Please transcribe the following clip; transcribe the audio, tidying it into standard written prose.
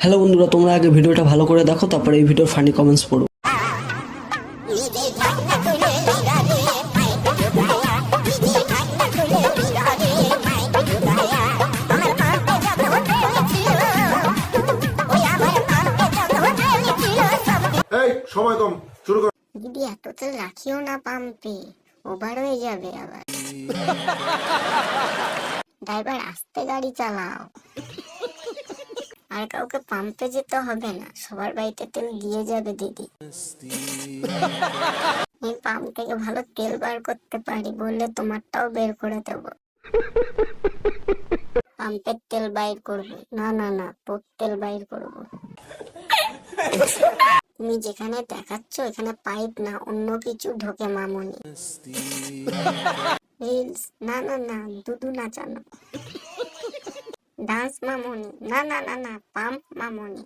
Hello বন্ধুরা, তোমরা আগে ভিডিওটা ভালো করে দেখো, তারপরে এই ভিডিওর ফানি কমেন্টস পড়ো। এই সময় কম, শুরু কর। দিদি এত তো রাখিও না পাম্পে, ওভার হয়ে যাবে আবার। ড্রাইভার আস্তে গাড়ি চালাও। আর কাউকে পাম্পে যেতে হবে না, সবার বাড়িতে তেল দিয়ে যাবে দিদি। এই পাম্প থেকে ভালো তেল বার করতে পারি, বললে তোমারটাও বের করে দেব। পাম্পের তেল বাইর করবো না, না না, তোর তেল বাইর করবো। তুমি যেখানে দেখাচ্ছ এখানে পাইপ না অন্য কিছু ঢোকে মামনি। রিলস না না না, দুদু নাচানো। ডান্স মামনি না না না না, পাম্প মামনি।